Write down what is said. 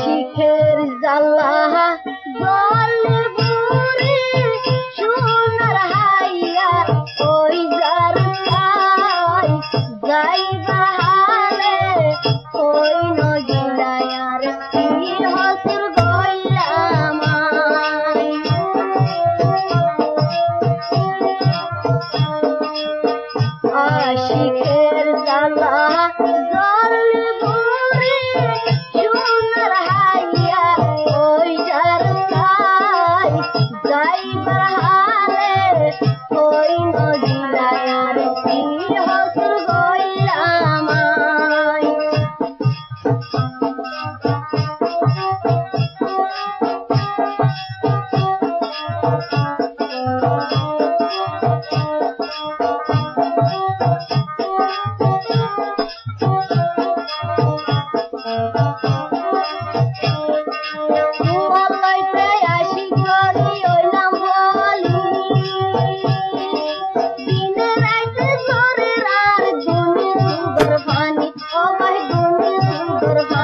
আশিকের জ্বালা গলে বুড়ি সোনার হাইয়া ওই যার তাই যাইবা হালে ওই নজিরায়ার পীর হসুর গইলাম আশিকের জ্বালা গলে বুড়ি সোনার হাইয়া ওই যার তাই যাইবা হালে ওই নজিরায়ার পীর হসুর গইলাম মল্লাইতে আসি করি ওইলাম বলি দিনে রাইতে শরীর আর দুনি সুগর ফানি ও ভাই দুনি সুগর ফানি